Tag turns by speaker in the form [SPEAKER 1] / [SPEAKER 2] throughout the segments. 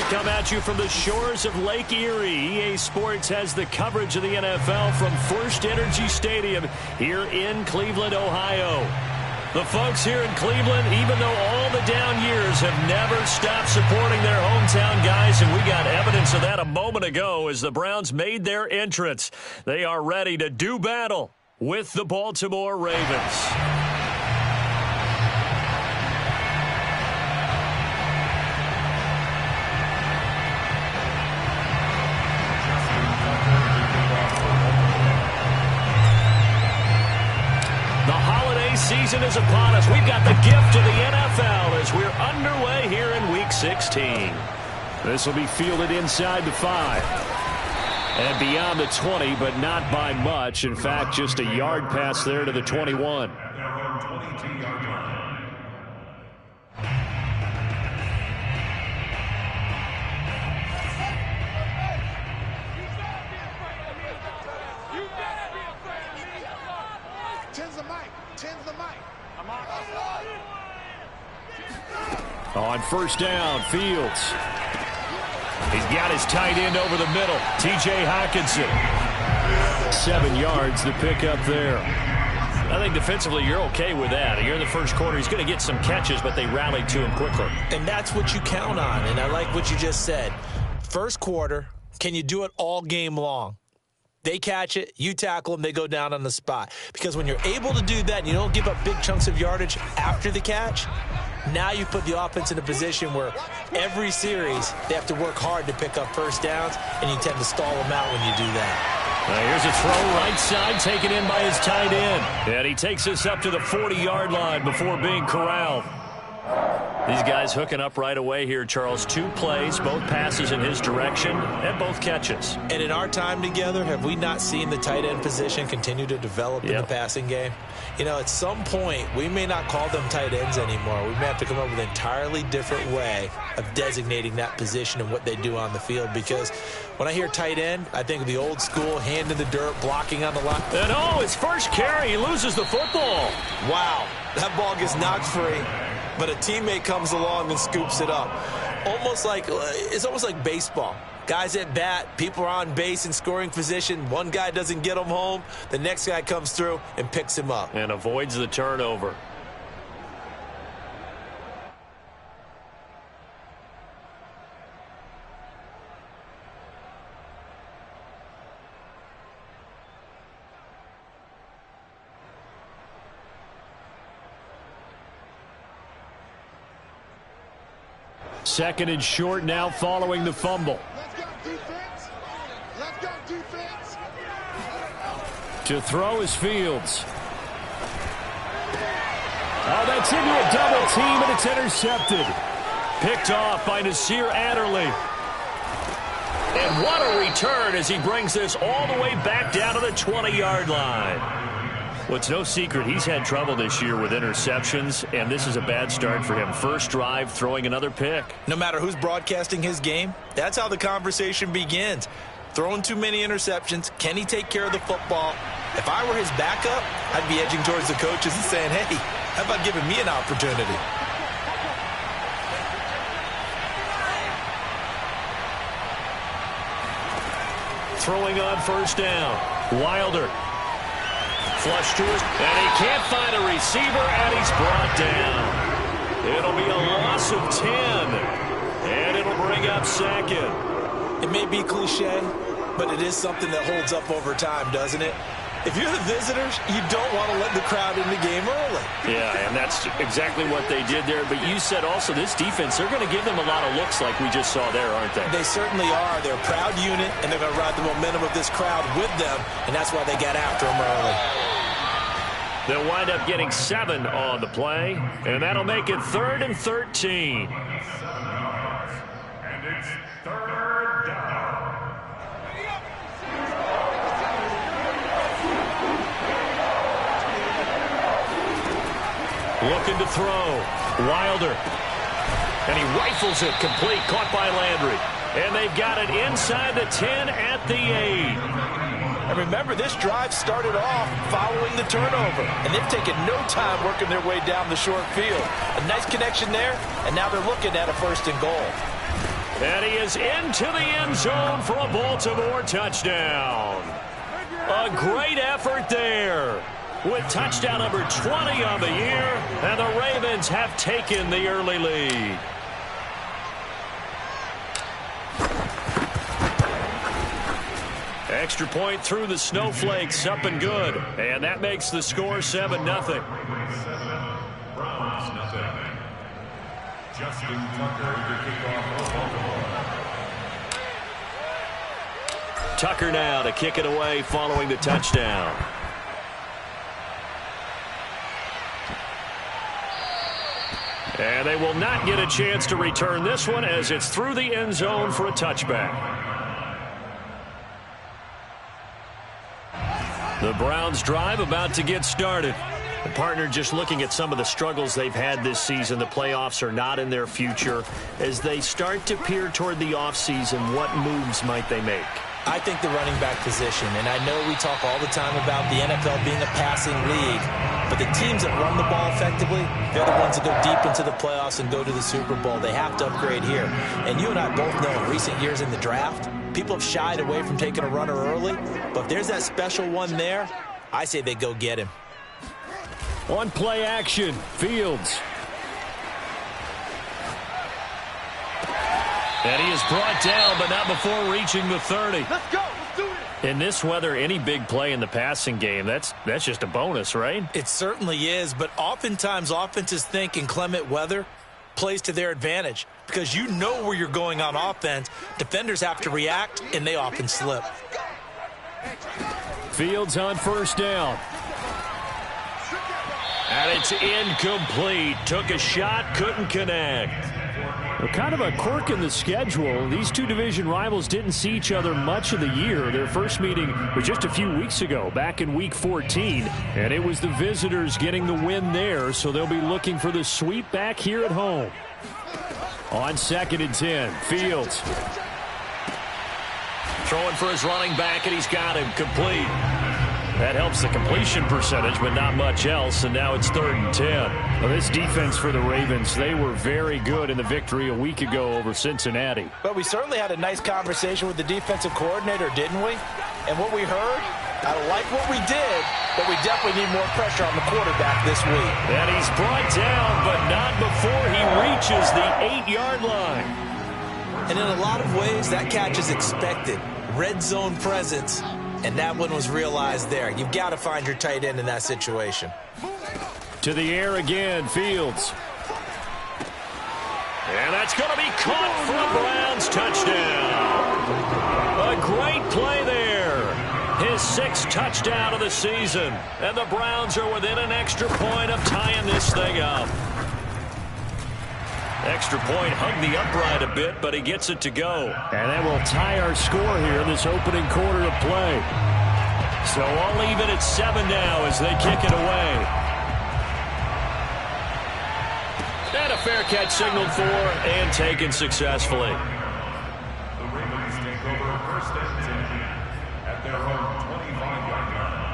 [SPEAKER 1] come at you from the shores of Lake Erie. EA Sports has the coverage of the NFL from First Energy Stadium here in Cleveland, Ohio. The folks here in Cleveland, even though all the down years, have never stopped supporting their hometown guys, and we got evidence of that a moment ago as the Browns made their entrance. They are ready to do battle with the Baltimore Ravens. Season is upon us. We've got the gift of the NFL as we're underway here in Week 16. This will be fielded inside the 5 and beyond the 20, but not by much. In fact, just a yard pass there to the 21. On first down, Fields. He's got his tight end over the middle, T.J. Hockenson. 7 yards, the pickup there. I think defensively you're okay with that. Here in the first quarter, he's going to get some catches, but they rallied to him quickly.
[SPEAKER 2] And that's what you count on, and I like what you just said. First quarter, can you do it all game long? They catch it, you tackle them, they go down on the spot. Because when you're able to do that and you don't give up big chunks of yardage after the catch, now you put the offense in a position where every series they have to work hard to pick up first downs, and you tend to stall them out when you do that.
[SPEAKER 1] Here's a throw right side taken in by his tight end. And he takes us up to the 40-yard line before being corralled. These guys hooking up right away here, Charles. 2 plays, both passes in his direction, and both catches.
[SPEAKER 2] And in our time together, have we not seen the tight end position continue to develop in the passing game? You know, at some point, we may not call them tight ends anymore. We may have to come up with an entirely different way of designating that position and what they do on the field. Because when I hear tight end, I think of the old school, hand in the dirt, blocking on the line.
[SPEAKER 1] And his first carry, he loses the football.
[SPEAKER 2] Wow, that ball gets knocked free. But a teammate comes along and scoops it up. It's almost like baseball. Guys at bat, people are on base in scoring position. One guy doesn't get him home. The next guy comes through and picks him up.
[SPEAKER 1] And avoids the turnover. Second and short now following the fumble.
[SPEAKER 3] Let's go defense. Let's go defense.
[SPEAKER 1] To throw is Fields. Oh, that's into a double team, and it's intercepted. Picked off by Nasir Adderley. And what a return as he brings this all the way back down to the 20-yard line. Well, it's no secret he's had trouble this year with interceptions, and this is a bad start for him. First drive, throwing another pick.
[SPEAKER 2] No matter who's broadcasting his game, that's how the conversation begins. Throwing too many interceptions, can he take care of the football? If I were his backup, I'd be edging towards the coaches and saying, hey, how about giving me an opportunity?
[SPEAKER 1] Throwing on first down. Wilder. Flush to us, and he can't find a receiver, and he's brought down. It'll be a loss of 10, and it'll bring up second.
[SPEAKER 2] It may be cliche, but it is something that holds up over time, doesn't it? If you're the visitors, you don't want to let the crowd in the game early.
[SPEAKER 1] Yeah, and that's exactly what they did there. But you said also this defense, they're going to give them a lot of looks like we just saw there, aren't they?
[SPEAKER 2] They certainly are. They're a proud unit, and they're going to ride the momentum of this crowd with them, and that's why they got after them early.
[SPEAKER 1] They'll wind up getting 7 on the play, and that'll make it 3rd and 13.
[SPEAKER 4] And it's 3rd down.
[SPEAKER 1] Looking to throw. Wilder. And he rifles it complete. Caught by Landry. And they've got it inside the 10 at the 8.
[SPEAKER 2] And remember, this drive started off following the turnover. And they've taken no time working their way down the short field. A nice connection there, and now they're looking at a 1st and goal.
[SPEAKER 1] And he is into the end zone for a Baltimore touchdown. A great effort there, with touchdown number 20 on the year, and the Ravens have taken the early lead. Extra point through the snowflakes, up and good. And that makes the score 7-0.
[SPEAKER 4] Browns, nothing. Justin Tucker to kick off Baltimore.
[SPEAKER 1] Tucker now to kick it away following the touchdown. And they will not get a chance to return this one as it's through the end zone for a touchback. The Browns drive about to get started. The partner, just looking at some of the struggles they've had this season, the playoffs are not in their future. As they start to peer toward the offseason, what moves might they make?
[SPEAKER 2] I think the running back position, and I know we talk all the time about the NFL being a passing league, but the teams that run the ball effectively, they're the ones that go deep into the playoffs and go to the Super Bowl. They have to upgrade here. And you and I both know in recent years in the draft, people have shied away from taking a runner early, but if there's that special one there, I say they go get him.
[SPEAKER 1] On play action, Fields. And he is brought down, but not before reaching the 30.
[SPEAKER 3] Let's go. Let's do it.
[SPEAKER 1] In this weather, any big play in the passing game, that's just a bonus, right?
[SPEAKER 2] It certainly is, but oftentimes offenses think in clement weather plays to their advantage because you know where you're going on offense. Defenders have to react, and they often slip.
[SPEAKER 1] Fields on first down. And it's incomplete. Took a shot, couldn't connect. Well, kind of a quirk in the schedule. These two division rivals didn't see each other much of the year. Their first meeting was just a few weeks ago, back in Week 14. And it was the visitors getting the win there, so they'll be looking for the sweep back here at home. On 2nd and 10, Fields. Throwing for his running back, and he's got him complete. That helps the completion percentage, but not much else, and now it's 3rd and 10. Well, this defense for the Ravens, they were very good in the victory a week ago over Cincinnati.
[SPEAKER 2] But we certainly had a nice conversation with the defensive coordinator, didn't we? And what we heard, I like what we did, but we definitely need more pressure on the quarterback this week.
[SPEAKER 1] And he's brought down, but not before he reaches the 8-yard line.
[SPEAKER 2] And in a lot of ways, that catch is expected. Red zone presence. And that one was realized there. You've got to find your tight end in that situation.
[SPEAKER 1] To the air again, Fields. And that's going to be caught for a Browns touchdown. A great play there. His 6th touchdown of the season. And the Browns are within an extra point of tying this thing up. Extra point hugged the upright a bit, but he gets it to go. And that will tie our score here in this opening quarter of play. So all even at 7 now as they kick it away. And a fair catch signaled for and taken successfully.
[SPEAKER 4] The Ravens take over 1st and 10 at their own 25-yard line.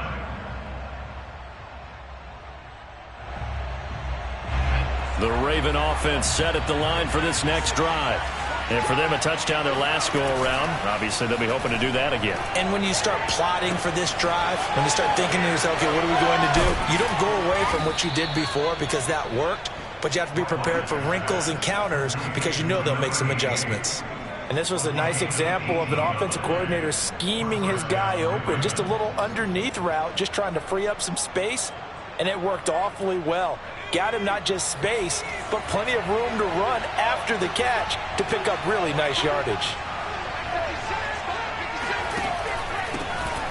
[SPEAKER 1] The Raven offense set at the line for this next drive. And for them, a touchdown their last go-around. Obviously, they'll be hoping to do that again.
[SPEAKER 2] And when you start plotting for this drive, when you start thinking to yourself, okay, what are we going to do? You don't go away from what you did before because that worked, but you have to be prepared for wrinkles and counters because you know they'll make some adjustments. And this was a nice example of an offensive coordinator scheming his guy open, just a little underneath route, just trying to free up some space, and it worked awfully well. Got him not just space, but plenty of room to run after the catch to pick up really nice yardage.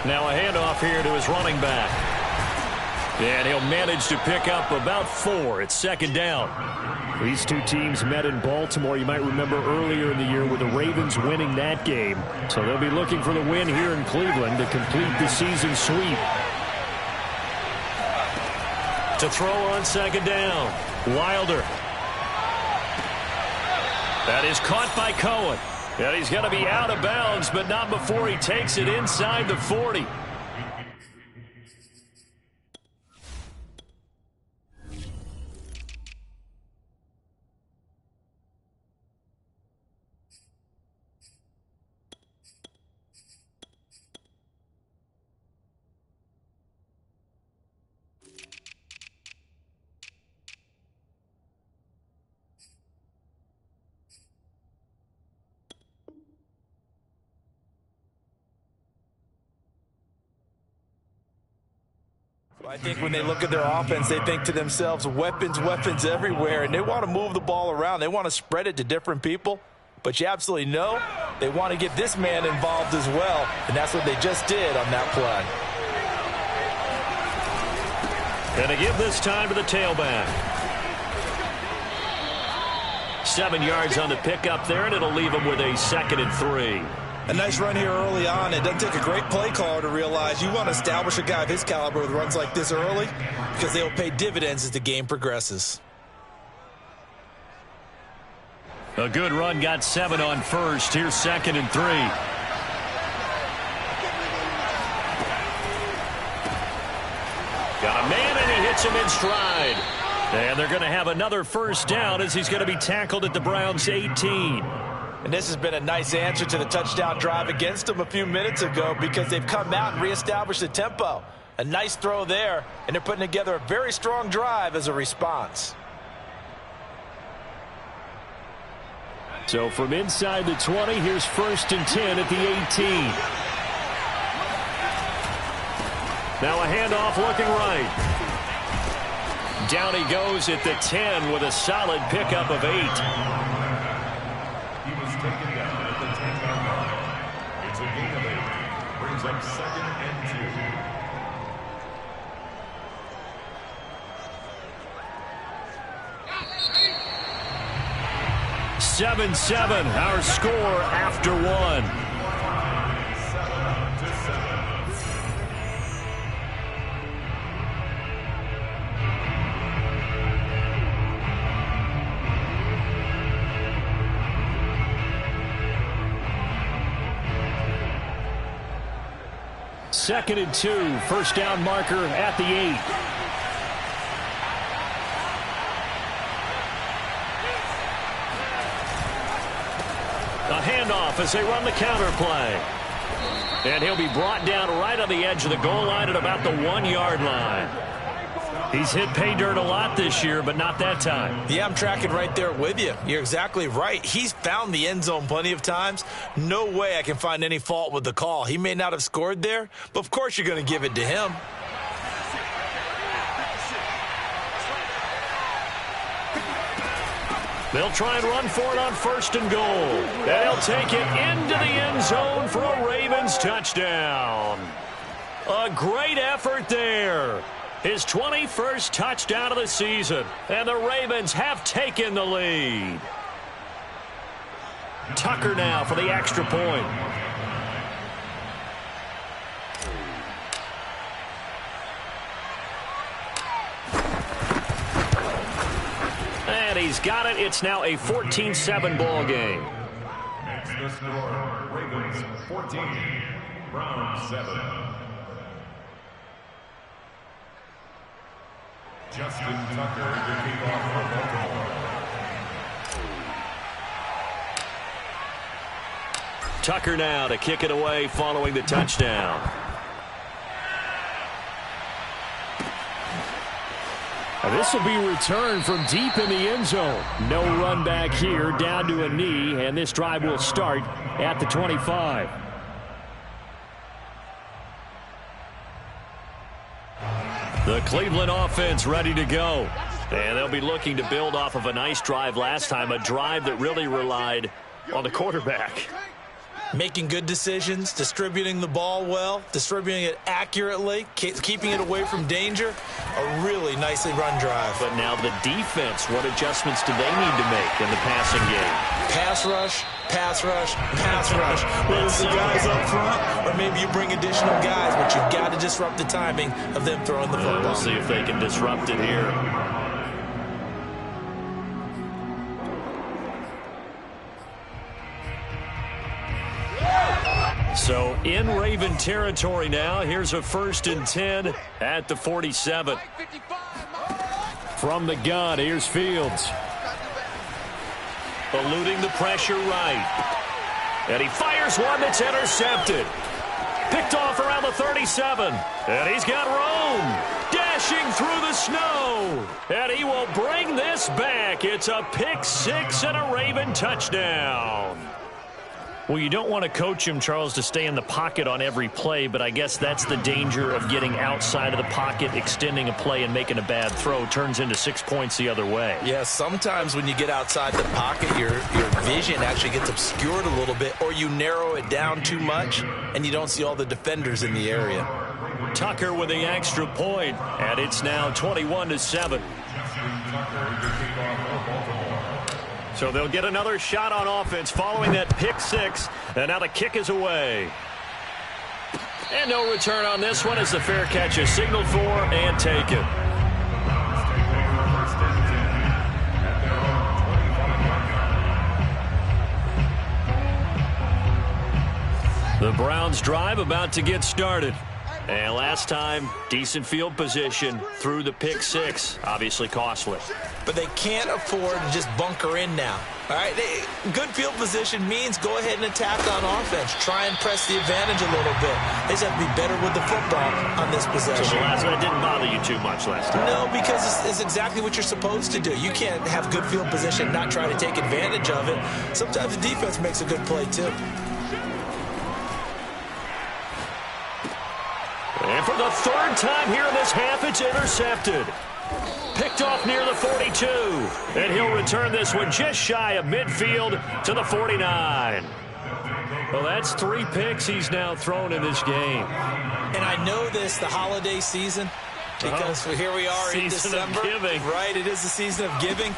[SPEAKER 1] Now a handoff here to his running back. And he'll manage to pick up about 4. It's 2nd down. These two teams met in Baltimore, you might remember earlier in the year, with the Ravens winning that game. So they'll be looking for the win here in Cleveland to complete the season sweep. To throw on 2nd down, Wilder. That is caught by Cohen. And he's going to be out of bounds, but not before he takes it inside the 40.
[SPEAKER 2] I think when they look at their offense, they think to themselves, weapons, weapons everywhere, and they want to move the ball around. They want to spread it to different people, but you absolutely know they want to get this man involved as well, and that's what they just did on that play.
[SPEAKER 1] And to give this time to the tailback. 7 yards on the pickup there, and it'll leave him with a 2nd and 3.
[SPEAKER 2] A nice run here early on. It doesn't take a great play caller to realize you want to establish a guy of his caliber with runs like this early because they will pay dividends as the game progresses.
[SPEAKER 1] A good run, got 7 on first. Here's 2nd and 3. Got a man, and he hits him in stride. And they're going to have another first down as he's going to be tackled at the Browns' 18.
[SPEAKER 2] And this has been a nice answer to the touchdown drive against them a few minutes ago because they've come out and reestablished the tempo. A nice throw there, and they're putting together a very strong drive as a response.
[SPEAKER 1] So from inside the 20, here's 1st and 10 at the 18. Now a handoff looking right. Down he goes at the 10 with a solid pickup of 8.
[SPEAKER 4] He was taken down at the 10-yard line. It's a gain of 8. Brings up 2nd and
[SPEAKER 1] 2. 7-7, our score after 1. 2nd and 2, first down marker at the 8. A handoff as they run the counter play. And he'll be brought down right on the edge of the goal line at about the 1-yard line. He's hit pay dirt a lot this year, but not that time.
[SPEAKER 2] Yeah, I'm tracking right there with you. You're exactly right. He's found the end zone plenty of times. No way I can find any fault with the call. He may not have scored there, but of course you're going to give it to him.
[SPEAKER 1] They'll try and run for it on 1st and goal. And he'll take it into the end zone for a Ravens touchdown. A great effort there. His 21st touchdown of the season. And the Ravens have taken the lead. Tucker now for the extra point. And he's got it. It's now a 14-7 ball game.
[SPEAKER 4] Makes the score Ravens 14, Browns 7. Justin Tucker to kick off for Baltimore.
[SPEAKER 1] Tucker now to kick it away following the touchdown. This will be returned from deep in the end zone. No run back here, down to a knee, and this drive will start at the 25. The Cleveland offense ready to go. And they'll be looking to build off of a nice drive last time, a drive that really relied on the quarterback.
[SPEAKER 2] Making good decisions, distributing the ball well, distributing it accurately, keeping it away from danger. A really nicely run drive.
[SPEAKER 1] But now the defense, what adjustments do they need to make in the passing game?
[SPEAKER 2] Pass rush, pass rush, pass rush. Whether it's the guys up front or maybe you bring additional guys, but you've got to disrupt the timing of them throwing the football.
[SPEAKER 1] We'll see if they can disrupt it here. So in Raven territory now. Here's a 1st and 10 at the 47. From the gun, here's Fields. Eluding the pressure right. And he fires one that's intercepted. Picked off around the 37. And he's got Rome dashing through the snow. And he will bring this back. It's a pick six and a Raven touchdown. Well, you don't want to coach him, Charles, to stay in the pocket on every play, but I guess that's the danger of getting outside of the pocket, extending a play, and making a bad throw. Turns into 6 points the other way.
[SPEAKER 2] Yeah, sometimes when you get outside the pocket, your vision actually gets obscured a little bit, or you narrow it down too much, and you don't see all the defenders in the area.
[SPEAKER 1] Tucker with the extra point, and it's now 21-7. So they'll get another shot on offense following that pick six, and now the kick is away. And no return on this one as the fair catch is signaled for and taken. The Browns drive about to get started. And last time, decent field position through the pick six. Obviously costly.
[SPEAKER 2] But they can't afford to just bunker in now. All right, good field position means go ahead and attack on offense. Try and press the advantage a little bit. They just have to be better with the football on this possession.
[SPEAKER 1] So that didn't bother you too much last time?
[SPEAKER 2] No, because it's exactly what you're supposed to do. You can't have good field position and not try to take advantage of it. Sometimes the defense makes a good play, too.
[SPEAKER 1] And for the third time here in this half, it's intercepted. Picked off near the 42. And he'll return this one just shy of midfield to the 49. Well, that's 3 picks he's now thrown in this game.
[SPEAKER 2] And I know this, the holiday season, because here we are in December.
[SPEAKER 1] Season of giving.
[SPEAKER 2] Right, it is the season of giving.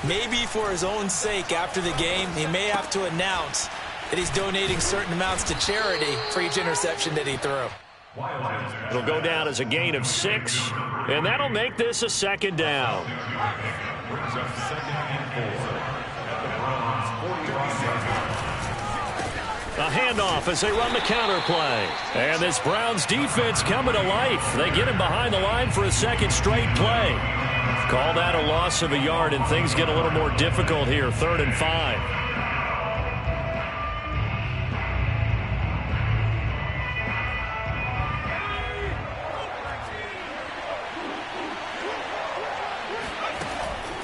[SPEAKER 2] Maybe for his own sake after the game, he may have to announce that he's donating certain amounts to charity for each interception that he threw.
[SPEAKER 1] It'll go down as a gain of 6, and that'll make this a second down. A handoff as they run the counter play. And this Browns defense coming to life. They get him behind the line for a second straight play. Call that a loss of a yard, and things get a little more difficult here. 3rd and 5.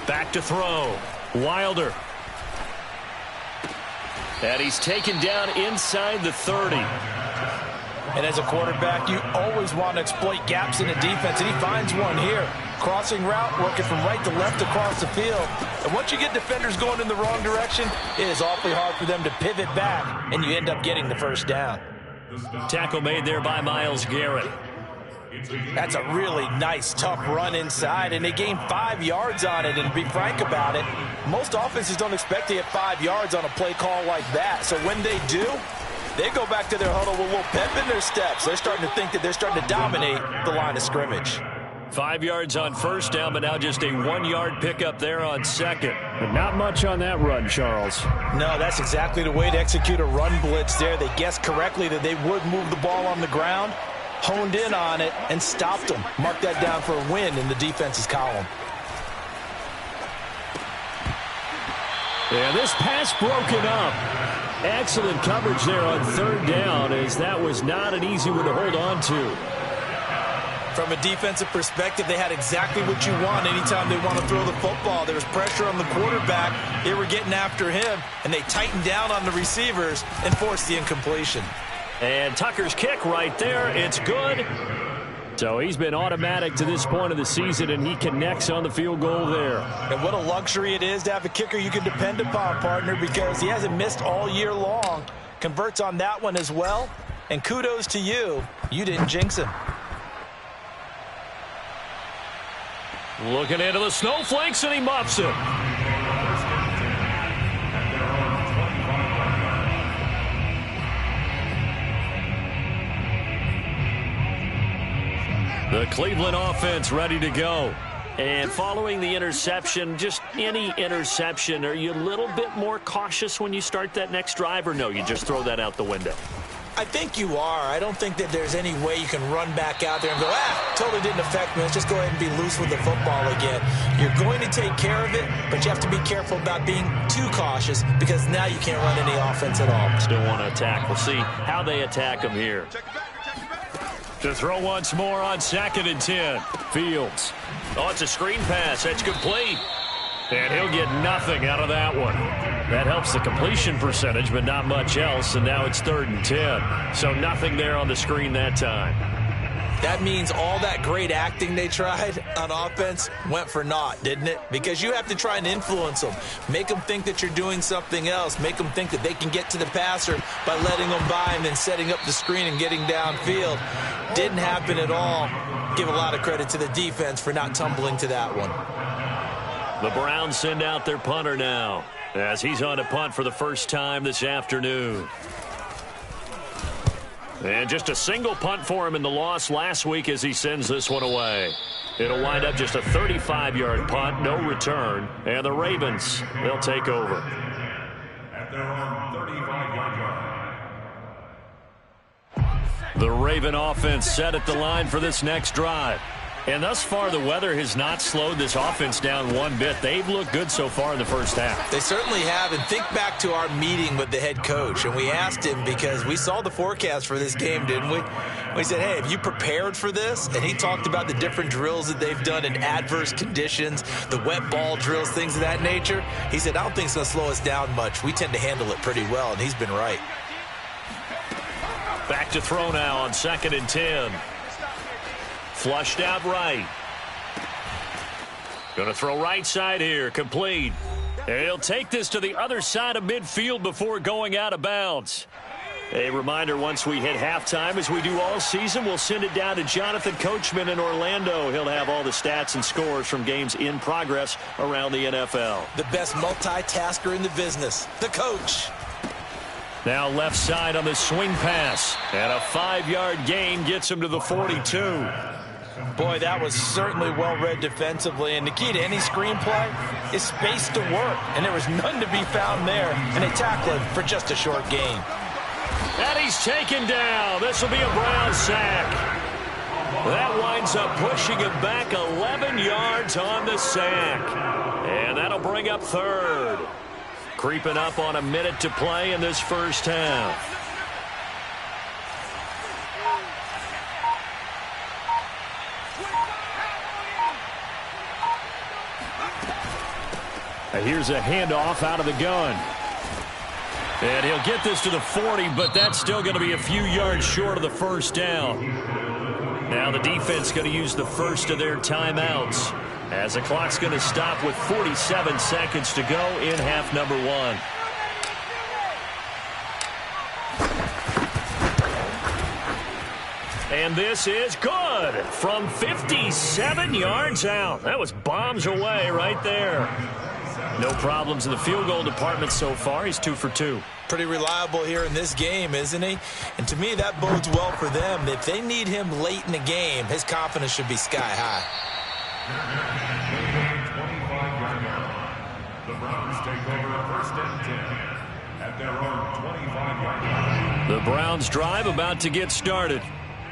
[SPEAKER 1] Back to throw. Wilder. And he's taken down inside the 30.
[SPEAKER 2] And as a quarterback, you always want to exploit gaps in the defense, and he finds one here. Crossing route, working from right to left across the field. And once you get defenders going in the wrong direction, it is awfully hard for them to pivot back, and you end up getting the first down.
[SPEAKER 1] Tackle made there by Myles Garrett.
[SPEAKER 2] That's a really nice, tough run inside, and they gained 5 yards on it. And to be frank about it, most offenses don't expect to get 5 yards on a play call like that. So when they do, they go back to their huddle with a little pep in their steps. They're starting to think that they're starting to dominate the line of scrimmage.
[SPEAKER 1] 5 yards on first down, but now just a 1-yard pickup there on second. But not much on that run, Charles.
[SPEAKER 2] No, that's exactly the way to execute a run blitz there. They guessed correctly that they would move the ball on the ground, honed in on it, and stopped them. Mark that down for a win in the defense's column.
[SPEAKER 1] Yeah, this pass broken up. Excellent coverage there on 3rd down, as that was not an easy one to hold on to.
[SPEAKER 2] From a defensive perspective, they had exactly what you want anytime they want to throw the football. There was pressure on the quarterback. They were getting after him, and they tightened down on the receivers and forced the incompletion.
[SPEAKER 1] And Tucker's kick right there. It's good. So he's been automatic to this point of the season, and he connects on the field goal there.
[SPEAKER 2] And what a luxury it is to have a kicker you can depend upon, partner, because he hasn't missed all year long. Converts on that one as well. And kudos to you. You didn't jinx him.
[SPEAKER 1] Looking into the snowflakes, and he muffs it. The Cleveland offense ready to go. And following the interception, just any interception, are you a little bit more cautious when you start that next drive, or no, you just throw that out the window?
[SPEAKER 2] I think you are. I don't think that there's any way you can run back out there and go, totally didn't affect me. Let's just go ahead and be loose with the football again. You're going to take care of it, but you have to be careful about being too cautious, because now you can't run any offense at all.
[SPEAKER 1] Still want to attack. We'll see how they attack them here. To throw once more on 2nd and 10. Fields. Oh, it's a screen pass. That's complete. And he'll get nothing out of that one. That helps the completion percentage, but not much else, and now it's 3rd and 10. So nothing there on the screen that time.
[SPEAKER 2] That means all that great acting they tried on offense went for naught, didn't it? Because you have to try and influence them. Make them think that you're doing something else. Make them think that they can get to the passer by letting them by and then setting up the screen and getting downfield. Didn't happen at all. Give a lot of credit to the defense for not tumbling to that one.
[SPEAKER 1] The Browns send out their punter now as he's on a punt for the first time this afternoon. And just a single punt for him in the loss last week as he sends this one away. It'll wind up just a 35-yard punt, no return. And the Ravens, they'll take over.
[SPEAKER 4] At their own 35-yard line.
[SPEAKER 1] The Raven offense set at the line for this next drive. And thus far, the weather has not slowed this offense down one bit. They've looked good so far in the first half.
[SPEAKER 2] They certainly have. And think back to our meeting with the head coach. And we asked him because we saw the forecast for this game, didn't we? We said, hey, have you prepared for this? And he talked about the different drills that they've done in adverse conditions, the wet ball drills, things of that nature. He said, I don't think it's going to slow us down much. We tend to handle it pretty well, and he's been right.
[SPEAKER 1] Back to throw now on 2nd and 10. Flushed out right. Going to throw right side here. Complete. And he'll take this to the other side of midfield before going out of bounds. A reminder, once we hit halftime, as we do all season, we'll send it down to Jonathan Coachman in Orlando. He'll have all the stats and scores from games in progress around the NFL.
[SPEAKER 2] The best multitasker in the business, the coach.
[SPEAKER 1] Now left side on the swing pass. And a 5-yard gain gets him to the 42.
[SPEAKER 2] Boy, that was certainly well-read defensively. And the key to any screenplay is space to work. And there was none to be found there. And they tackled for just a short gain.
[SPEAKER 1] And he's taken down. This will be a Brown sack. That winds up pushing him back 11 yards on the sack. And that'll bring up 3rd. Creeping up on a minute to play in this first half. Here's a handoff out of the gun. And he'll get this to the 40, but that's still going to be a few yards short of the first down. Now the defense going to use the first of their timeouts, as the clock's going to stop with 47 seconds to go in half number 1. And this is good from 57 yards out. That was bombs away right there. No problems in the field goal department so far. He's 2 for 2.
[SPEAKER 2] Pretty reliable here in this game, isn't he? And to me, that bodes well for them. If they need him late in the game, his confidence should be sky high.
[SPEAKER 4] The Browns take over 1st and 10 at their own 25-yard line.
[SPEAKER 1] The Browns drive about to get started.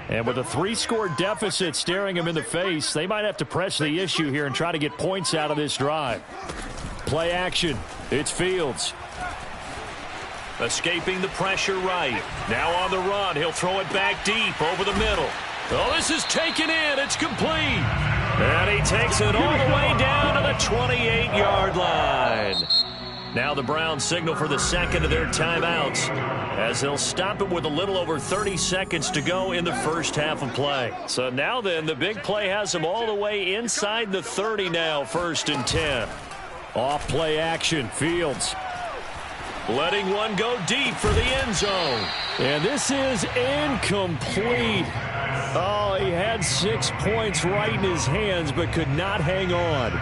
[SPEAKER 1] And with a 3-score deficit staring them in the face, they might have to press the issue here and try to get points out of this drive. Play action. It's Fields. Escaping the pressure right. Now on the run. He'll throw it back deep over the middle. Oh, this is taken in. It's complete. And he takes it all the way down to the 28-yard line. Now the Browns signal for the second of their timeouts, as they'll stop it with a little over 30 seconds to go in the first half of play. So now then, the big play has them all the way inside the 30 now, 1st and 10. Off play action, Fields. Letting one go deep for the end zone. And this is incomplete. Oh, he had 6 points right in his hands, but could not hang on.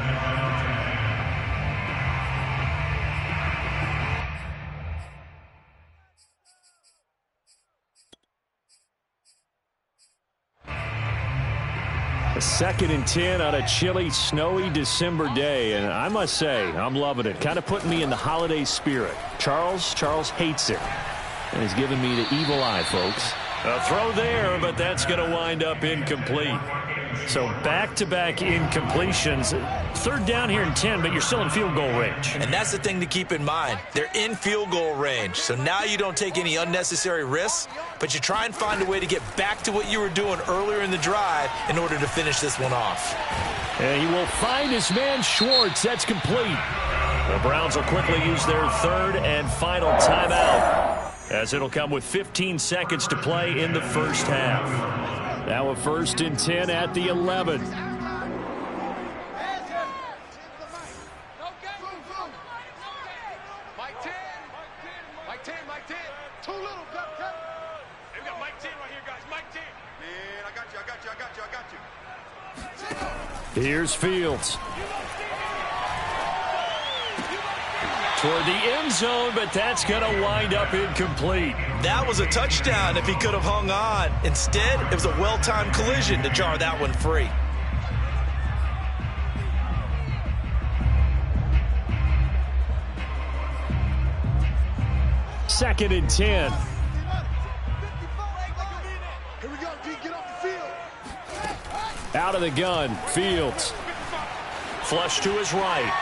[SPEAKER 1] A 2nd and 10 on a chilly, snowy December day, and I must say, I'm loving it. Kind of putting me in the holiday spirit. Charles hates it, and he's giving me the evil eye, folks. A throw there, but that's going to wind up incomplete. So back-to-back incompletions. 3rd down here and 10, but you're still in field goal range.
[SPEAKER 2] And that's the thing to keep in mind. They're in field goal range. So now you don't take any unnecessary risks, but you try and find a way to get back to what you were doing earlier in the drive in order to finish this one off.
[SPEAKER 1] And he will find his man Schwartz. That's complete. The Browns will quickly use their third and final timeout, as it'll come with 15 seconds to play in the first half. Now a 1st and 10 at the 11. Here's Fields. Toward the end zone, but that's going to wind up incomplete.
[SPEAKER 2] That was a touchdown if he could have hung on. Instead, it was a well-timed collision to jar that one free.
[SPEAKER 1] Second and 10.
[SPEAKER 3] Here we go, D. Get off the field.
[SPEAKER 1] Out of the gun, Fields. Flush to his right.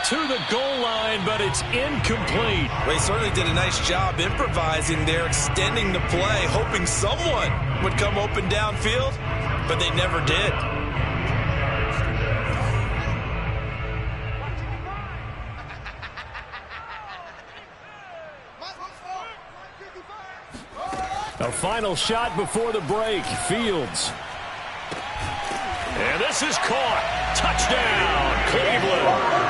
[SPEAKER 1] To the goal line, but it's incomplete.
[SPEAKER 2] Well, he certainly did a nice job improvising there, extending the play, hoping someone would come open downfield, but they never did.
[SPEAKER 1] A final shot before the break. Fields. And this is caught. Touchdown, Cleveland.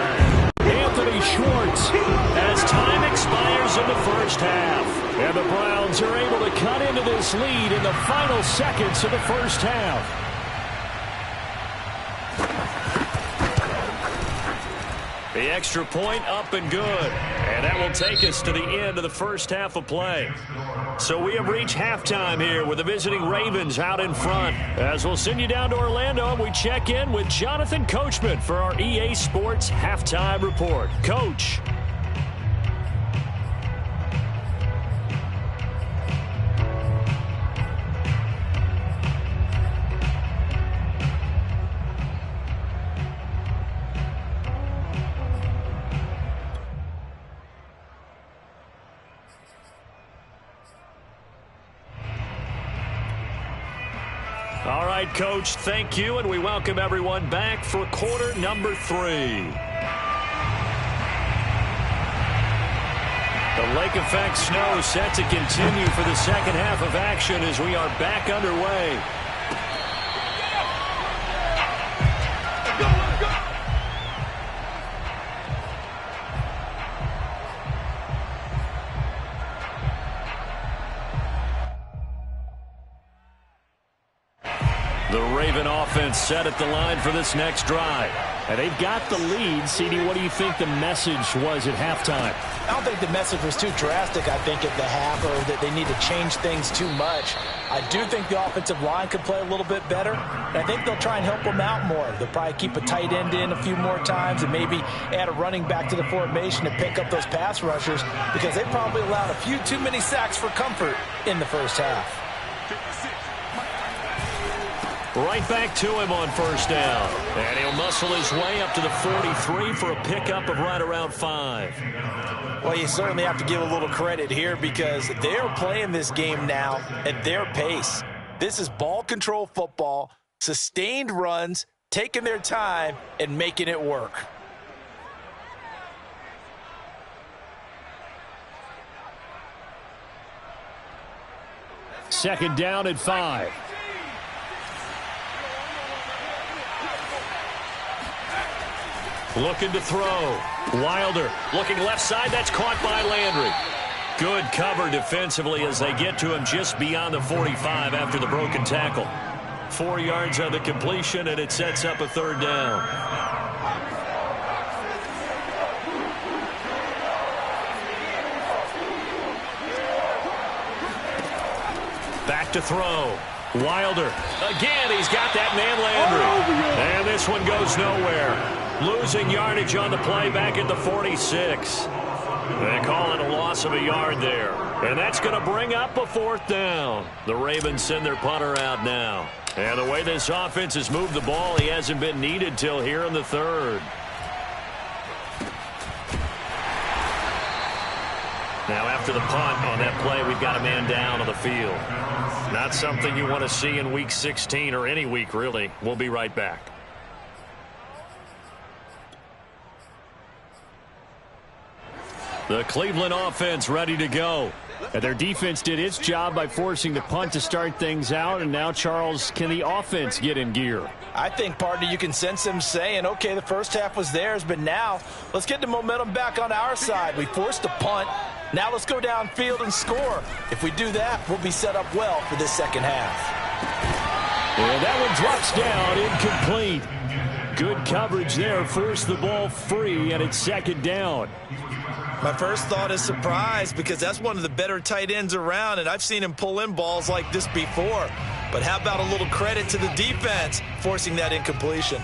[SPEAKER 1] Anthony Schwartz as time expires in the first half. And the Browns are able to cut into this lead in the final seconds of the first half. The extra point up and good. And that will take us to the end of the first half of play. So we have reached halftime here with the visiting Ravens out in front. As we'll send you down to Orlando, and we check in with Jonathan Coachman for our EA Sports Halftime Report. Coach. All right, Coach, thank you, and we welcome everyone back for quarter number 3. The lake effect snow set to continue for the second half of action as we are back underway. The Raven offense set at the line for this next drive. And they've got the lead. CD, what do you think the message was at halftime?
[SPEAKER 2] I don't think the message was too drastic, I think, at the half, or that they need to change things too much. I do think the offensive line could play a little bit better. And I think they'll try and help them out more. They'll probably keep a tight end in a few more times and maybe add a running back to the formation to pick up those pass rushers, because they probably allowed a few too many sacks for comfort in the first half.
[SPEAKER 1] Right back to him on first down. And he'll muscle his way up to the 43 for a pickup of right around 5.
[SPEAKER 2] Well, you certainly have to give a little credit here, because they're playing this game now at their pace. This is ball control football, sustained runs, taking their time, and making it work.
[SPEAKER 1] Second down at 5. Looking to throw. Wilder looking left side. That's caught by Landry. Good cover defensively as they get to him just beyond the 45 after the broken tackle. 4 yards on the completion, and it sets up a third down. Back to throw. Wilder. Again, he's got that man Landry. And this one goes nowhere. Losing yardage on the play back at the 46. They call it a loss of a yard there. And that's going to bring up a 4th down. The Ravens send their punter out now. And the way this offense has moved the ball, he hasn't been needed till here in the 3rd. Now after the punt on that play, we've got a man down on the field. Not something you want to see in Week 16 or any week, really. We'll be right back. The Cleveland offense ready to go. And their defense did its job by forcing the punt to start things out. And now, Charles, can the offense get in gear?
[SPEAKER 2] I think, partner, you can sense them saying, okay, the first half was theirs, but now let's get the momentum back on our side. We forced the punt. Now let's go downfield and score. If we do that, we'll be set up well for this second half.
[SPEAKER 1] And that one drops down, incomplete. Good coverage there, forced the ball free, and it's second down.
[SPEAKER 2] My first thought is surprise, because that's one of the better tight ends around, and I've seen him pull in balls like this before. But how about a little credit to the defense forcing that incompletion?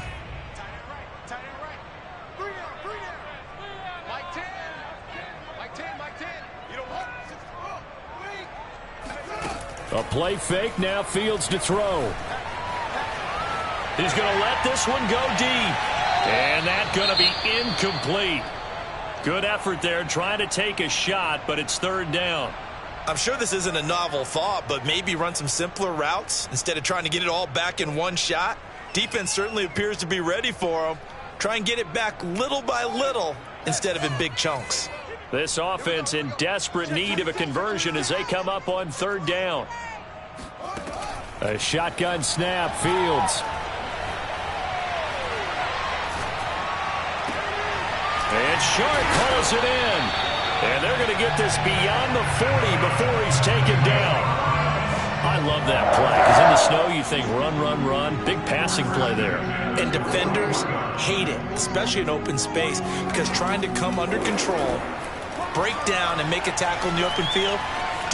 [SPEAKER 1] A play fake, now Fields to throw. He's going to let this one go deep. And that's going to be incomplete. Good effort there, trying to take a shot, but it's third down.
[SPEAKER 2] I'm sure this isn't a novel thought, but maybe run some simpler routes instead of trying to get it all back in one shot. Defense certainly appears to be ready for them. Try and get it back little by little instead of in big chunks.
[SPEAKER 1] This offense in desperate need of a conversion as they come up on third down. A shotgun snap, Fields. And Sharp pulls it in. And they're going to get this beyond the 40 before he's taken down. I love that play, because in the snow you think run, run, run. Big passing play there.
[SPEAKER 2] And defenders hate it, especially in open space, because trying to come under control, break down, and make a tackle in the open field,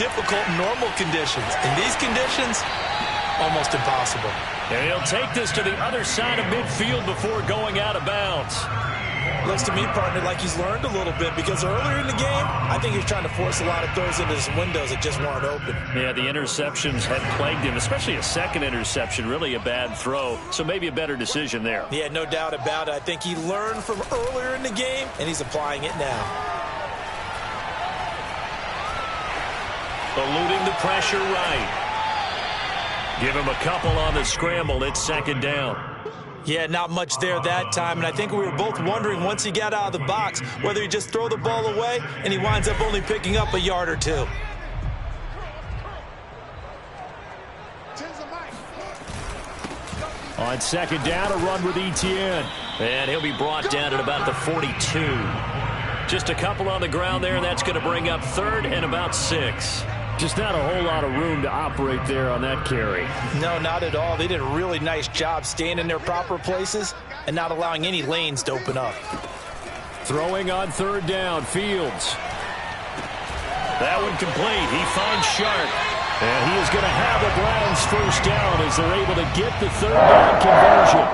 [SPEAKER 2] difficult in normal conditions. In these conditions, almost impossible.
[SPEAKER 1] And he'll take this to the other side of midfield before going out of bounds.
[SPEAKER 2] Looks to me, partner, like he's learned a little bit, because earlier in the game, I think he was trying to force a lot of throws into his windows that just weren't open.
[SPEAKER 1] Yeah, the interceptions had plagued him, especially a second interception, really a bad throw, so maybe a better decision there.
[SPEAKER 2] Yeah, no doubt about it. I think he learned from earlier in the game, and he's applying it now.
[SPEAKER 1] Eluding the pressure right. Give him a couple on the scramble. It's second down.
[SPEAKER 2] Yeah, not much there that time, and I think we were both wondering once he got out of the box whether he just throw the ball away and he winds up only picking up a yard or two.
[SPEAKER 1] On second down, a run with Etienne. And he'll be brought down at about the 42. Just a couple on the ground there, and that's going to bring up third and about 6. Just not a whole lot of room to operate there on that carry.
[SPEAKER 2] No, not at all. They did a really nice job staying in their proper places and not allowing any lanes to open up.
[SPEAKER 1] Throwing on third down, Fields. That one complete. He finds Sharp. And he is going to have the Browns first down as they're able to get the third down conversion.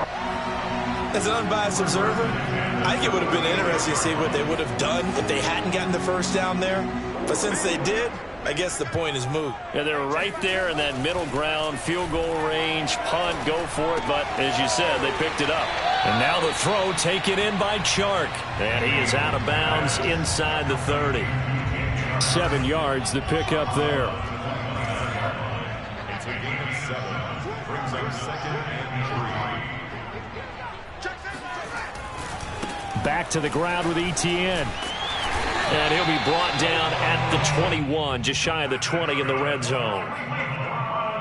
[SPEAKER 2] As an unbiased observer, I think it would have been interesting to see what they would have done if they hadn't gotten the first down there. But since they did, I guess the point is moot.
[SPEAKER 1] Yeah, they're right there in that middle ground, field goal range, punt, go for it. But as you said, they picked it up. And now the throw taken in by Chark. And he is out of bounds inside the 30. 7 yards, the pickup there.
[SPEAKER 4] It's a gain of 7. Brings up second and 3.
[SPEAKER 1] Back to the ground with Etienne. And he'll be brought down at the 21, just shy of the 20 in the red zone.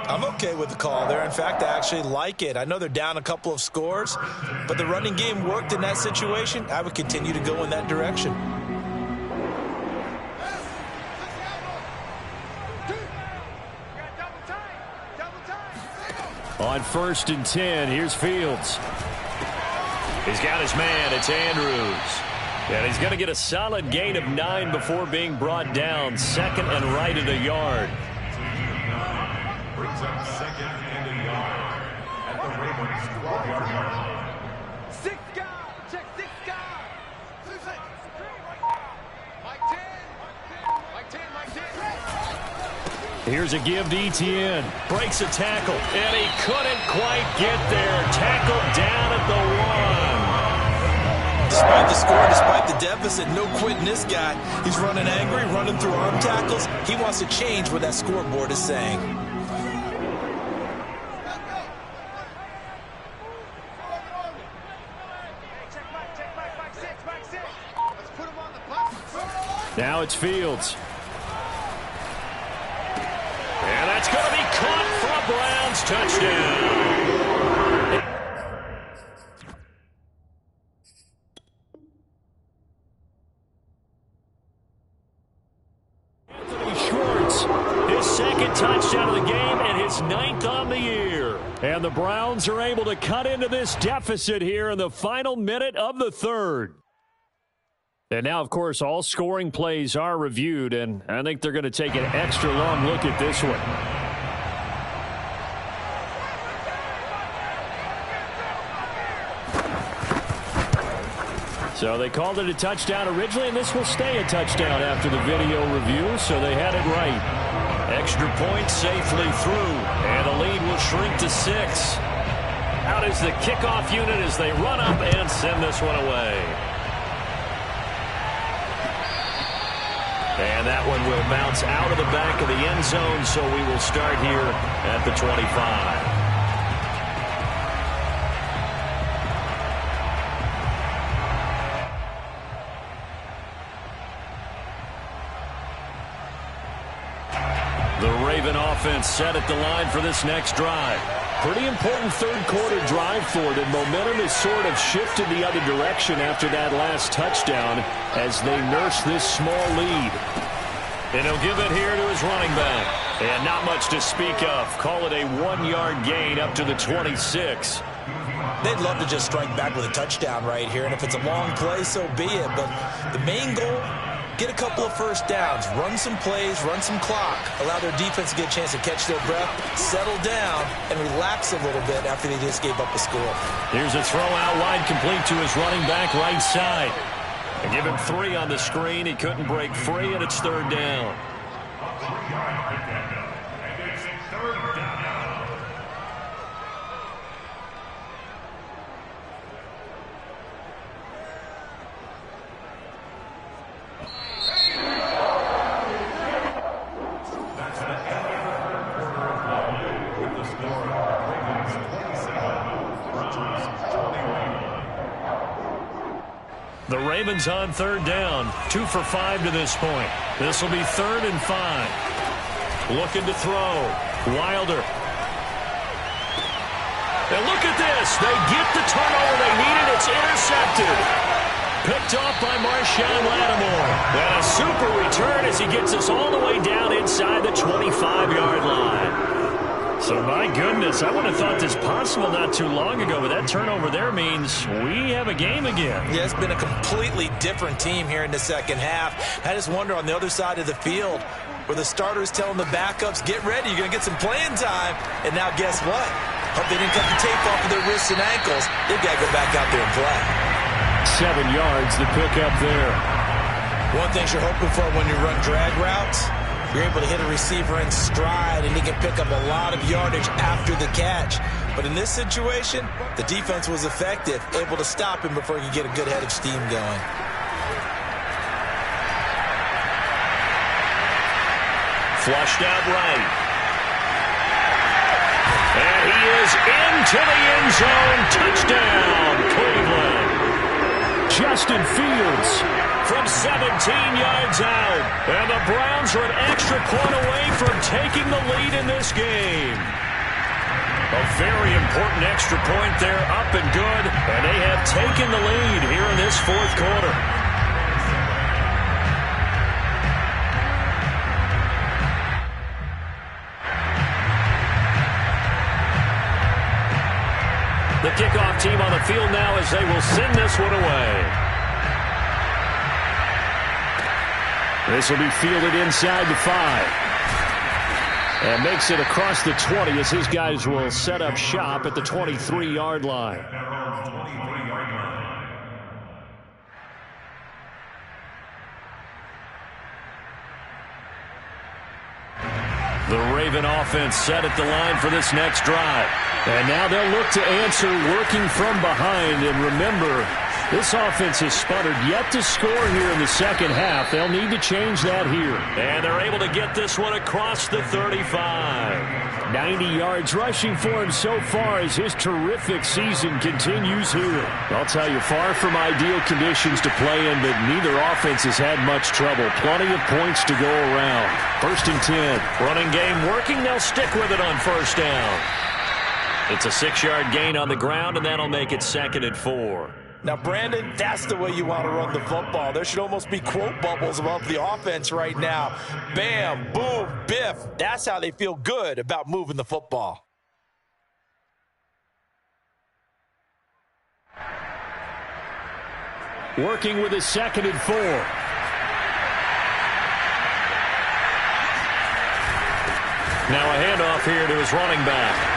[SPEAKER 2] I'm okay with the call there. In fact, I actually like it. I know they're down a couple of scores, but the running game worked in that situation. I would continue to go in that direction.
[SPEAKER 1] On 1st and 10, here's Fields. He's got his man. It's Andrews. And he's going to get a solid gain of 9 before being brought down. Second and right at a yard.
[SPEAKER 4] Brings up second and a yard at the Ravens' 12-yard line.
[SPEAKER 3] 6 guard. Check 6 guard. Mike 10. Mike 10. Mike 10.
[SPEAKER 1] Here's a give to Etienne. Breaks a tackle. And he couldn't quite get there. Tackled down at the 1.
[SPEAKER 2] Despite the score, despite the deficit, no quitting this guy. He's running angry, running through arm tackles. He wants to change what that scoreboard is saying.
[SPEAKER 1] Now it's Fields. And that's going to be caught for a Browns touchdown. His second touchdown of the game and his 9th on the year. And the Browns are able to cut into this deficit here in the final minute of the third. And now, of course, all scoring plays are reviewed, and I think they're going to take an extra long look at this one. So they called it a touchdown originally, and this will stay a touchdown after the video review, so they had it right. Extra point safely through, and the lead will shrink to 6. Out is the kickoff unit as they run up and send this one away. And that one will bounce out of the back of the end zone, so we will start here at the 25. The Raven offense set at the line for this next drive. Pretty important third quarter drive for them. Momentum has sort of shifted the other direction after that last touchdown as they nurse this small lead. And he'll give it here to his running back. And not much to speak of. Call it a 1-yard gain up to the 26.
[SPEAKER 2] They'd love to just strike back with a touchdown right here. And if it's a long play, so be it. But the main goal, get a couple of first downs, run some plays, run some clock, allow their defense to get a chance to catch their breath, settle down, and relax a little bit after they just gave up a score.
[SPEAKER 1] Here's a throw out wide complete to his running back right side. And give him 3 on the screen. He couldn't break free, and it's third down.
[SPEAKER 4] And it's third down. That's an end of the third quarter of play with the score of Ravens 27, Browns 21.
[SPEAKER 1] The Ravens on third down. 2 for 5 to this point. This will be 3rd and 5. Looking to throw. Wilder. And look at this. They get the turnover they needed. It's intercepted. Picked off by Marshawn Lattimore. And a super return as he gets us all the way down inside the 25-yard line. So, my goodness, I would have thought this possible not too long ago, but that turnover there means we have a game again.
[SPEAKER 2] Yeah, it's been a completely different team here in the second half. I just wonder on the other side of the field where the starters telling the backups, get ready, you're going to get some playing time. And now guess what? Hope they didn't cut the tape off of their wrists and ankles. They've got to go back out there and play.
[SPEAKER 1] 7 yards to pick up there.
[SPEAKER 2] One thing you're hoping for when you run drag routes, you're able to hit a receiver in stride, and he can pick up a lot of yardage after the catch. But in this situation, the defense was effective, able to stop him before he could get a good head of steam going.
[SPEAKER 1] Flushed out right. And he is into the end zone. Touchdown, Cleveland. Justin Fields from 17 yards out. And the Browns are an extra point away from taking the lead in this game. A very important extra point there, up and good. And they have taken the lead here in this fourth quarter. The kickoff team on the field now as they will send this one away. This will be fielded inside the 5. And makes it across the 20 as his guys will set up shop at the 23-yard line. The Raven offense set at the line for this next drive. And now they'll look to answer working from behind. And remember, This offense has sputtered yet to score here in the second half. They'll need to change that here. And they're able to get this one across the 35. 90 yards rushing for him so far as his terrific season continues here. I'll tell you, far from ideal conditions to play in, but neither offense has had much trouble. Plenty of points to go around. 1st and 10. Running game working. They'll stick with it on 1st down. It's a 6-yard gain on the ground, and that'll make it 2nd and 4.
[SPEAKER 2] Now, Brandon, that's the way you want to run the football. There should almost be quote bubbles about the offense right now. Bam, boom, biff. That's how they feel good about moving the football.
[SPEAKER 1] Working with his 2nd and 4. Now a handoff here to his running back.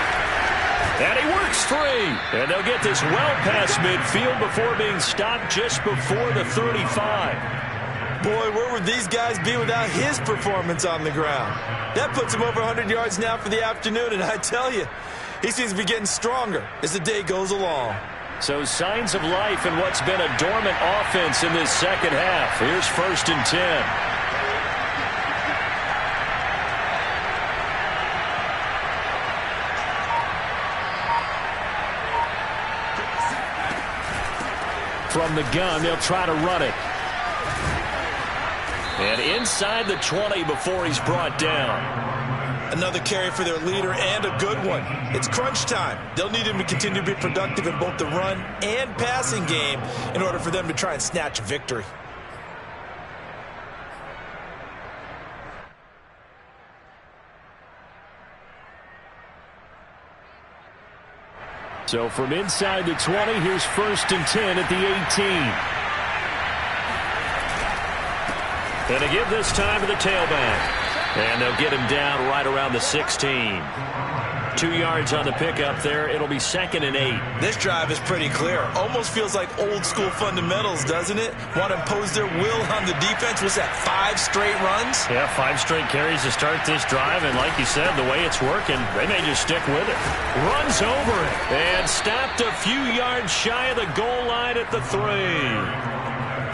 [SPEAKER 1] And he works free. And they'll get this well past midfield before being stopped just before the 35.
[SPEAKER 2] Boy, where would these guys be without his performance on the ground? That puts him over 100 yards now for the afternoon, and I tell you, he seems to be getting stronger as the day goes along.
[SPEAKER 1] So signs of life in what's been a dormant offense in this second half. Here's 1st and 10. From the gun, they'll try to run it. And inside the 20 before he's brought down.
[SPEAKER 2] Another carry for their leader and a good one. It's crunch time. They'll need him to continue to be productive in both the run and passing game in order for them to try and snatch a victory.
[SPEAKER 1] So from inside the 20, here's 1st and 10 at the 18. And to give this time to the tailback. And they'll get him down right around the 16. 2 yards on the pickup there. It'll be 2nd and 8.
[SPEAKER 2] This drive is pretty clear. Almost feels like old school fundamentals, doesn't it? Want to impose their will on the defense. Was that 5 straight runs?
[SPEAKER 1] Yeah, 5 straight carries to start this drive. And like you said, the way it's working, they may just stick with it. Runs over it. And stopped a few yards shy of the goal line at the 3.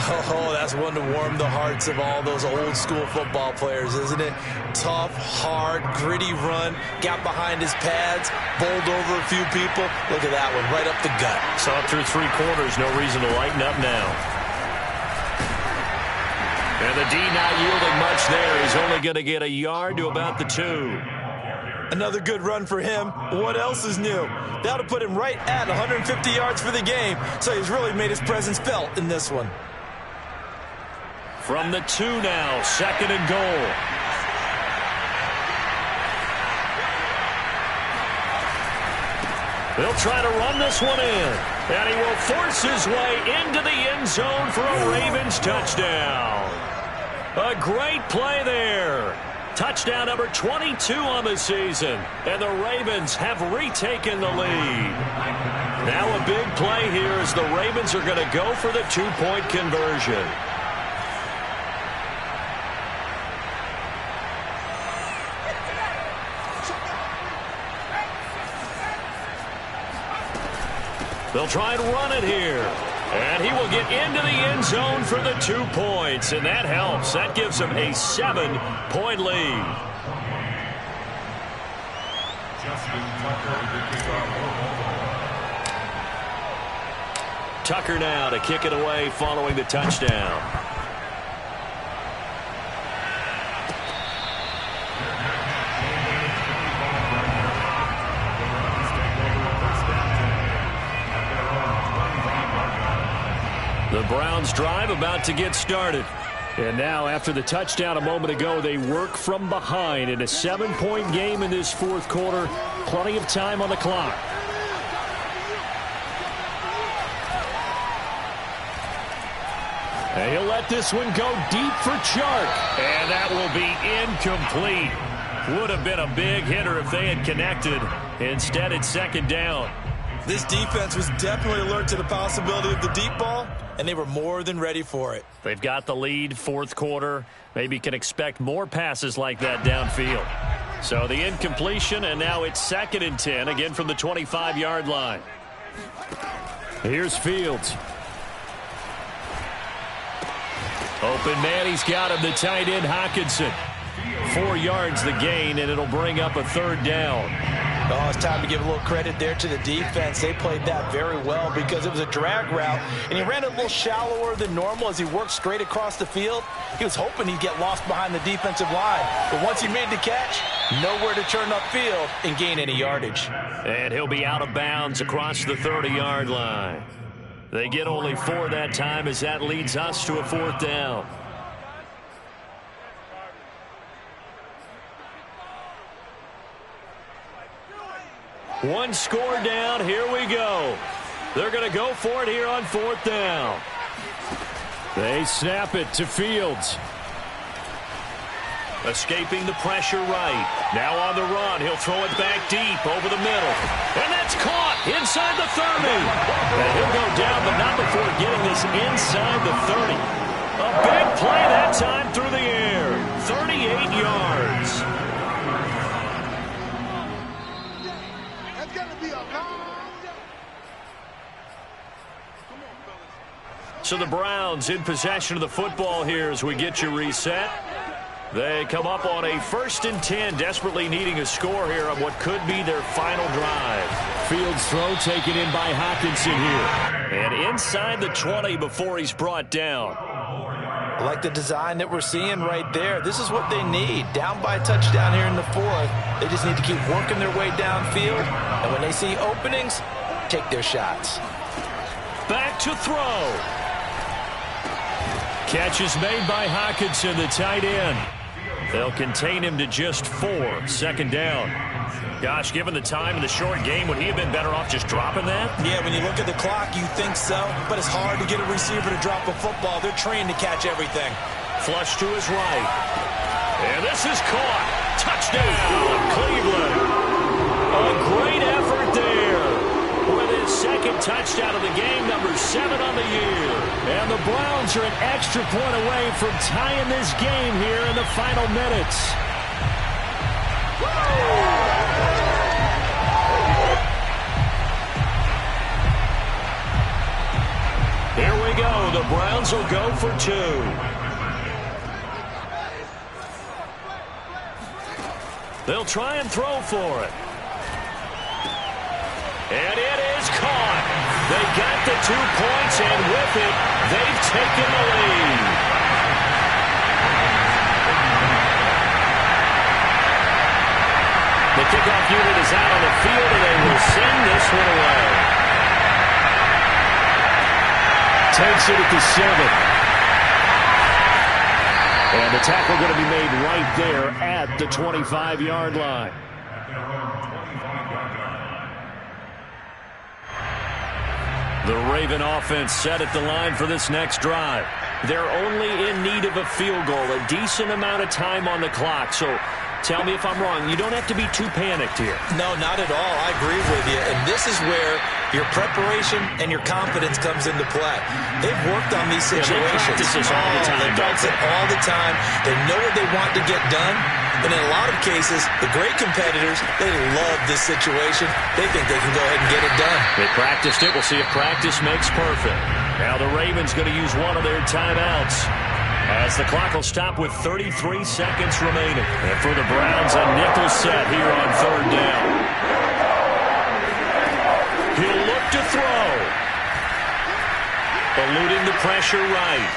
[SPEAKER 2] Oh, that's one to warm the hearts of all those old school football players, isn't it? Tough, hard, gritty run, got behind his pads, bowled over a few people. Look at that one, right up the gut.
[SPEAKER 1] Saw it through 3 quarters, no reason to lighten up now. And the D not yielding much there. He's only going to get a yard to about the 2.
[SPEAKER 2] Another good run for him. What else is new? That'll put him right at 150 yards for the game, so he's really made his presence felt in this one.
[SPEAKER 1] From the 2 now, 2nd and goal. They'll try to run this one in. And he will force his way into the end zone for a Ravens touchdown. A great play there. Touchdown number 22 on the season. And the Ravens have retaken the lead. Now a big play here as the Ravens are going to go for the 2-point conversion. They'll try and run it here. And he will get into the end zone for the 2 points. And that helps. That gives him a 7-point lead. Tucker now to kick it away following the touchdown. The Browns drive about to get started. And now after the touchdown a moment ago, they work from behind in a 7-point game in this 4th quarter. Plenty of time on the clock. And he'll let this one go deep for Chark. And that will be incomplete. Would have been a big hitter if they had connected. Instead, it's 2nd down.
[SPEAKER 2] This defense was definitely alert to the possibility of the deep ball, and they were more than ready for it.
[SPEAKER 1] They've got the lead, 4th quarter. Maybe can expect more passes like that downfield. So the incompletion, and now it's 2nd and 10, again from the 25-yard line. Here's Fields. Open man, he's got him, the tight end, Hockenson. 4 yards the gain, and it'll bring up a third down.
[SPEAKER 2] Oh, it's time to give a little credit there to the defense. They played that very well because it was a drag route, and he ran a little shallower than normal as he worked straight across the field. He was hoping he'd get lost behind the defensive line, but once he made the catch, nowhere to turn upfield and gain any yardage.
[SPEAKER 1] And he'll be out of bounds across the 30-yard line. They get only 4 that time as that leads us to a 4th down. One score down. Here we go. They're going to go for it here on 4th down. They snap it to Fields. Escaping the pressure right. Now on the run. He'll throw it back deep over the middle. And that's caught inside the 30. And he'll go down, but not before getting this inside the 30. A big play that time through the air. 38 yards. So the Browns in possession of the football here as we get you reset. They come up on a 1st and 10, desperately needing a score here on what could be their final drive. Fields throw taken in by Hockenson here. And inside the 20 before he's brought down.
[SPEAKER 2] I like the design that we're seeing right there. This is what they need. Down by a touchdown here in the 4th. They just need to keep working their way downfield. And when they see openings, take their shots.
[SPEAKER 1] Back to throw. Catch is made by Hockenson, the tight end. They'll contain him to just 4. 2nd down. Gosh, given the time in the short game, would he have been better off just dropping that?
[SPEAKER 2] Yeah, when you look at the clock, you think so. But it's hard to get a receiver to drop a football. They're trained to catch everything.
[SPEAKER 1] Flush to his right. And this is caught. Touchdown, Cleveland. A great effort there. With his 2nd touchdown of the game, number 7 on the year. And the Browns are an extra point away from tying this game here in the final minutes. Here we go. The Browns will go for 2. They'll try and throw for it. And it is caught. They got the 2 points, and with it, they've taken the lead. The kickoff unit is out on the field, and they will send this one away. Takes it at the 7. And the tackle going to be made right there at the 25-yard line. The Raven offense set at the line for this next drive. They're only in need of a field goal, a decent amount of time on the clock. So tell me if I'm wrong. You don't have to be too panicked here.
[SPEAKER 2] No, not at all. I agree with you. And this is where your preparation and your confidence comes into play. They've worked on these situations.
[SPEAKER 1] They practice this all the time.
[SPEAKER 2] They practice it all the time. They know what they want to get done. And in a lot of cases, the great competitors, they love this situation. They think they can go ahead and get it done.
[SPEAKER 1] They practiced it. We'll see if practice makes perfect. Now the Ravens going to use one of their timeouts as the clock will stop with 33 seconds remaining. And for the Browns, a nickel set here on 3rd down. He'll look to throw. Eluding the pressure right.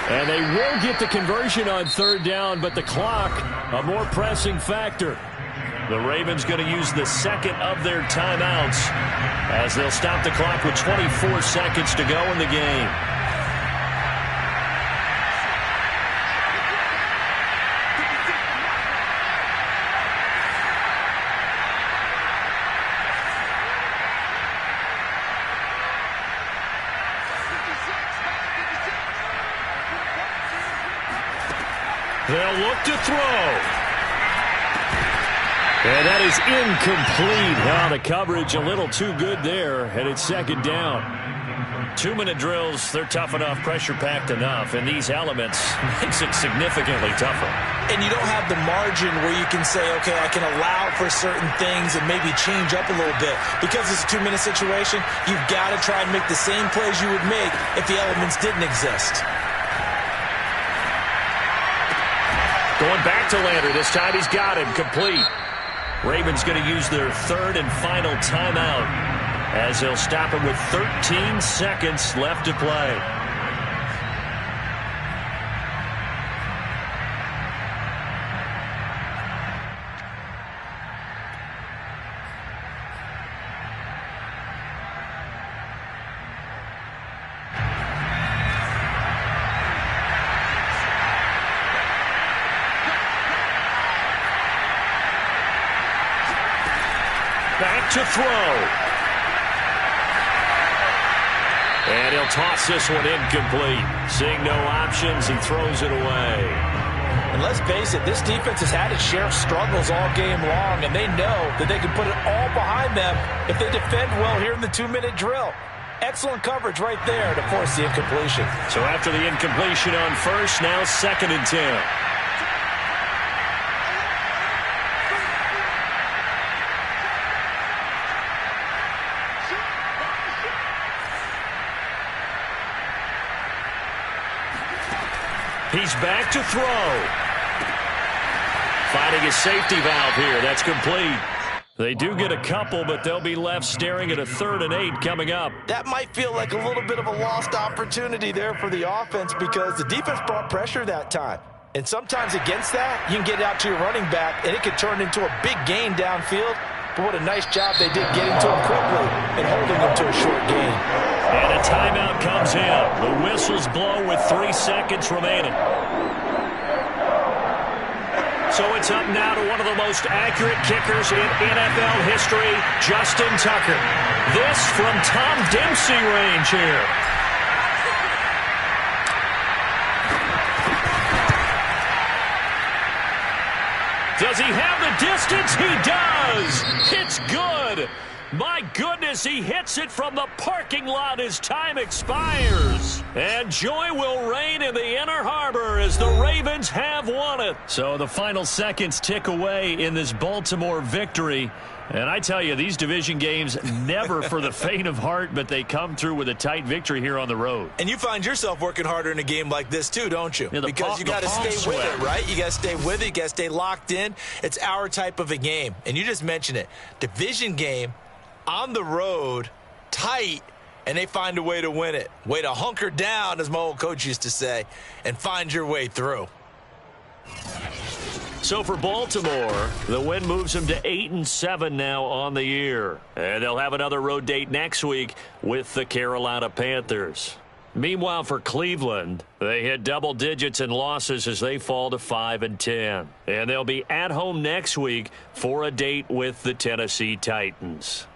[SPEAKER 1] And they will get the conversion on 3rd down, but the clock, a more pressing factor. The Ravens going to use the 2nd of their timeouts as they'll stop the clock with 24 seconds to go in the game. They'll look to throw. And that is incomplete. Now the coverage a little too good there, and it's 2nd down. 2-minute drills, they're tough enough, pressure-packed enough, and these elements makes it significantly tougher.
[SPEAKER 2] And you don't have the margin where you can say, okay, I can allow for certain things and maybe change up a little bit. Because it's a 2-minute situation, you've got to try and make the same plays you would make if the elements didn't exist.
[SPEAKER 1] Going back to Lander. This time he's got him complete. Ravens going to use their third and final timeout as they'll stop him with 13 seconds left to play. Back to throw. And he'll toss this one incomplete. Seeing no options, he throws it away.
[SPEAKER 2] And let's face it, this defense has had its share of struggles all game long, and they know that they can put it all behind them if they defend well here in the 2-minute drill. Excellent coverage right there to force the incompletion.
[SPEAKER 1] So after the incompletion on first, now 2nd and 10. He's back to throw. Finding his safety valve here. That's complete. They do get a couple, but they'll be left staring at a 3rd and 8 coming up.
[SPEAKER 2] That might feel like a little bit of a lost opportunity there for the offense because the defense brought pressure that time. And sometimes against that, you can get it out to your running back, and it could turn into a big gain downfield. But what a nice job they did getting to him quickly and holding him to a short gain.
[SPEAKER 1] And a timeout comes in. The whistles blow with 3 seconds remaining. So it's up now to one of the most accurate kickers in NFL history, Justin Tucker. This from Tom Dempsey range here. Does he have the distance? He does. It's good. My goodness, he hits it from the parking lot as time expires. And joy will reign in the Inner Harbor as the Ravens have won it. So the final seconds tick away in this Baltimore victory. And I tell you, these division games never for the faint of heart, but they come through with a tight victory here on the road.
[SPEAKER 2] And you find yourself working harder in a game like this too, don't you?
[SPEAKER 1] Yeah,
[SPEAKER 2] because you got to stay with it, right? You got to stay with it. You got to stay locked in. It's our type of a game. And you just mentioned it. Division game, on the road, tight, and they find a way to win it. Way to hunker down, as my old coach used to say, and find your way through.
[SPEAKER 1] So for Baltimore, the win moves them to 8-7 now on the year. And they'll have another road date next week with the Carolina Panthers. Meanwhile, for Cleveland, they hit double digits in losses as they fall to 5-10. And they'll be at home next week for a date with the Tennessee Titans.